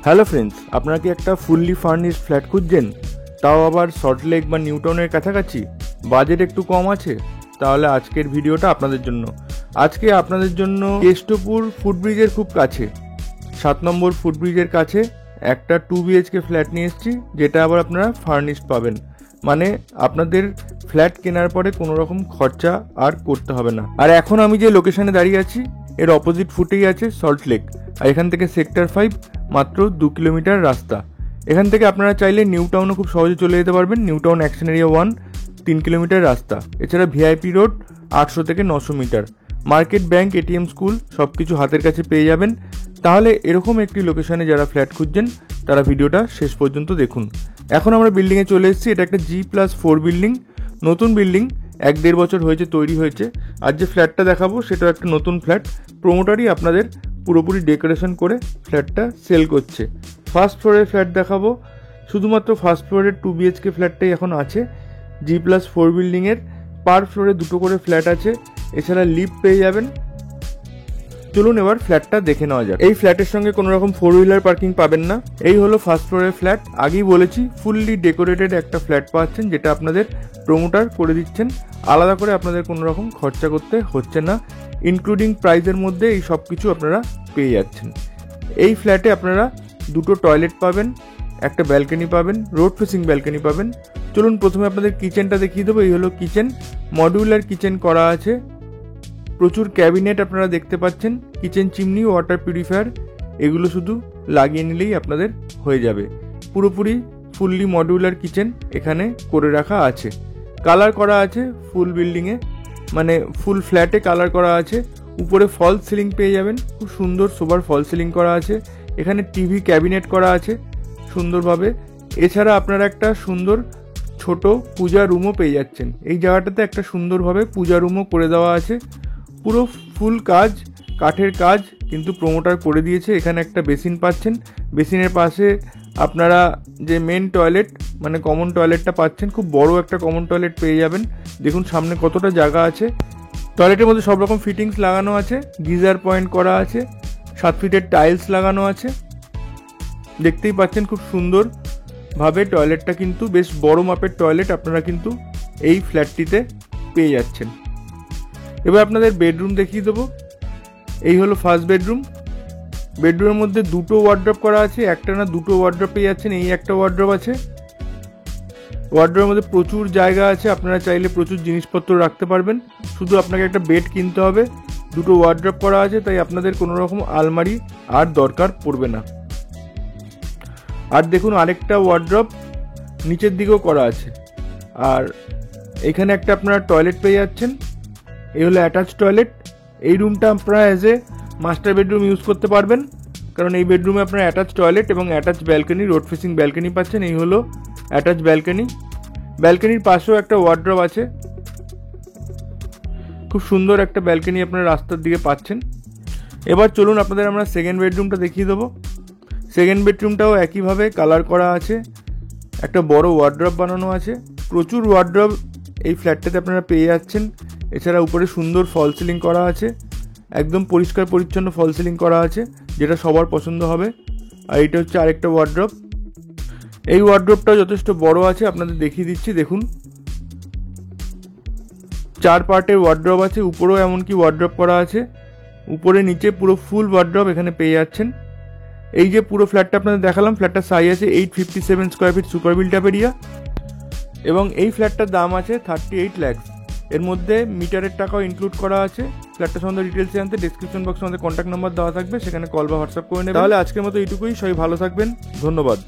Hello friends, আপনারা কি একটা ফুললি ফার্নিশড ফ্ল্যাট খুঁজছেন, তাও আবার সল্টলেক বা নিউটাউনের কাছাকাছি, বাজেট একটু কম আছে? তাহলে আজকের ভিডিওটা আপনাদের জন্য। আজকে আপনাদের জন্য কেষ্টপুর ফুটব্রিজের খুব কাছে 7 নম্বর ফুটব্রিজের কাছে একটা 2 BHK ফ্ল্যাট নিয়ে এসেছি, যেটা আবার আপনারা ফার্নিশড পাবেন। মানে আপনাদের ফ্ল্যাট কেনার পরে কোনো রকম খরচা আর করতে হবে না। আর এখন আমি যে লোকেশনে দাঁড়িয়ে আছি এর অপোজিট ফুটেই আছে সল্টলেক, আর এখান থেকে সেক্টর 5 মাত্র 2 কিলোমিটার রাস্তা। এখান থেকে আপনারা চাইলে নিউটাউনও খুব সহজে চলে যেতে পারবেন। নিউটাউন অ্যাকশন এরিয়া 1 3 কিলোমিটার রাস্তা। এছাড়া ভিআইপি রোড 800 থেকে 900 metre. Market, bank, ATM, school সব কিছু হাতের কাছে পেয়ে যাবেন। তাহলে এরকম একটি লোকেশনে যারা ফ্ল্যাট খুঁজছেন তারা ভিডিওটা শেষ পর্যন্ত দেখুন। এখন আমরা বিল্ডিংয়ে চলে এসেছি। এটা একটা G+4 বিল্ডিং, নতুন বিল্ডিং, 1-1.5 বছর হয়েছে তৈরি হয়েছে। আর যে ফ্ল্যাটটা দেখাবো সেটাও একটা নতুন ফ্ল্যাট। প্রোমোটারই আপনাদের পুরোপুরি ডেকোরেশন করে ফ্ল্যাটটা সেল করছে। ফার্স্ট ফ্লোরের ফ্ল্যাট দেখাবো। শুধুমাত্র ফার্স্ট ফ্লোরের 2 BHK ফ্ল্যাটটাই এখন আছে। G+4 বিল্ডিংয়ের পার ফ্লোরে 2টো করে ফ্ল্যাট আছে। এছাড়া লিফট পেয়ে যাবেন। চলুন এবার ফ্ল্যাটটা দেখে নেওয়া যাক। এই ফ্ল্যাটের সঙ্গে কোনো রকম 4 হুইলার পার্কিং পাবেন না। এই হলো ফার্স্ট ফ্লোরের ফ্ল্যাট। আগেই বলেছি ফুললি ডেকোরেটেড একটা ফ্ল্যাট পাচ্ছেন, যেটা আপনাদের প্রমোটার করে দিচ্ছেন। আলাদা করে আপনাদের কোনো রকম খরচা করতে হচ্ছে না। ইনক্লুডিং প্রাইসের মধ্যে এই সব কিছু আপনারা পেয়ে যাচ্ছেন। এই ফ্ল্যাটে আপনারা 2টো টয়লেট পাবেন, একটা ব্যালকনি পাবেন, রোড ফেসিং ব্যালকনি পাবেন। চলুন প্রথমে আপনাদের কিচেনটা দেখিয়ে দেবো। এই হলো কিচেন। মডিউলার কিচেন করা আছে। প্রচুর ক্যাবিনেট আপনারা দেখতে পাচ্ছেন। কিচেন চিমনি, ওয়াটার পিউরিফায়ার এগুলো শুধু লাগিয়ে নিলেই আপনাদের হয়ে যাবে। পুরোপুরি ফুললি মডিউলার কিচেন এখানে করে রাখা আছে। কালার করা আছে ফুল বিল্ডিংয়ে, মানে ফুল ফ্ল্যাটে কালার করা আছে। উপরে ফল সিলিং পেয়ে যাবেন, খুব সুন্দর সোবার ফল সিলিং করা আছে। এখানে টিভি ক্যাবিনেট করা আছে সুন্দরভাবে। এছাড়া আপনারা একটা সুন্দর ছোট পূজা রুমও পেয়ে যাচ্ছেন। এই জায়গাটাতে একটা সুন্দরভাবে পূজা রুমও করে দেওয়া আছে। পুরো ফুল কাজ, কাঠের কাজ কিন্তু প্রমোটার করে দিয়েছে। এখানে একটা বেসিন পাচ্ছেন। বেসিনের পাশে আপনারা যে মেন টয়লেট মানে কমন টয়লেটটা পাচ্ছেন, খুব বড় একটা কমন টয়লেট পেয়ে যাবেন। দেখুন সামনে কতটা জায়গা আছে। টয়লেটের মধ্যে সব রকম ফিটিংস লাগানো আছে। গিজার পয়েন্ট করা আছে। 7 ফিটের টাইলস লাগানো আছে। দেখতেই পাচ্ছেন খুব সুন্দরভাবে টয়লেটটা কিন্তু বেশ বড় মাপের টয়লেট আপনারা কিন্তু এই ফ্ল্যাটটিতে পেয়ে যাচ্ছেন। এবার আপনাদের বেডরুম দেখিয়ে দেবো। এই হলো ফার্স্ট বেডরুম। বেডরুমের মধ্যে 2টো ওয়ার্ড্রপ করা আছে। একটা না 2টো ওয়ার্ড্রপ পেয়ে যাচ্ছেন। এই একটা ওয়ার্ড্রপ আছে। ওয়ার্ড্রপের মধ্যে প্রচুর জায়গা আছে। আপনারা চাইলে প্রচুর জিনিসপত্র রাখতে পারবেন। শুধু আপনাকে একটা বেড কিনতে হবে। 2টো ওয়ার্ড্রপ করা আছে, তাই আপনাদের কোনো রকম আলমারি আর দরকার পড়বে না। আর দেখুন আরেকটা ওয়ার্ড্রপ নিচের দিকেও করা আছে। আর এখানে একটা আপনারা টয়লেট পেয়ে যাচ্ছেন। এই হলো অ্যাটাচ টয়লেট। এই রুমটা আপনারা as a master bedroom use করতে পারবেন, কারণ এই বেডরুমে আপনারা অ্যাটাচ টয়লেট এবং attach balcony, road facing balcony পাচ্ছেন। এই হলো অ্যাটাচ ব্যালকনি। ব্যালকনির পাশেও একটা ওয়ার্ড্রপ আছে। খুব সুন্দর একটা ব্যালকনি আপনারা রাস্তার দিকে পাচ্ছেন। এবার চলুন আপনাদের আমরা সেকেন্ড বেডরুমটা দেখিয়ে দেবো। সেকেন্ড বেডরুমটাও একইভাবে কালার করা আছে। একটা বড় ওয়ার্ড্রপ বানানো আছে। প্রচুর ওয়ার্ড্রপ এই ফ্ল্যাটটাতে আপনারা পেয়ে যাচ্ছেন। এছাড়া উপরে সুন্দর ফল সিলিং করা আছে। একদম পরিষ্কার পরিচ্ছন্ন ফল সিলিং করা আছে, যেটা সবার পছন্দ হবে। আর এটা হচ্ছে আরেকটা ওয়ার্ড্রপ। এই ওয়ার্ড্রপটাও যথেষ্ট বড় আছে, আপনাদের দেখিয়ে দিচ্ছি। দেখুন 4 পার্টের ওয়ার্ড্রপ আছে। উপরেও এমনকি ওয়ার্ড্রপ করা আছে। উপরে নিচে পুরো ফুল ওয়ার্ড্রপ এখানে পেয়ে যাচ্ছেন। এই যে পুরো ফ্ল্যাটটা আপনাদের দেখালাম, ফ্ল্যাটটার সাইজ আছে 857 square feet super built up area, এবং এই ফ্ল্যাটটার দাম আছে 38 লাখ। এর মধ্যে মিটারের টাকাও ইনক্লুড করা আছে। ফ্ল্যাটটা সম্বন্ধে ডিটেলস জানতে ডেসক্রিপশন বক্সে আমাদের কন্ট্যাক্ট নাম্বার দেওয়া থাকবে, সেখানে কল বা হোয়াটসঅ্যাপ করে নেবেন। তাহলে আজকের মতো এইটুকুই। সবাই ভালো থাকবেন। ধন্যবাদ।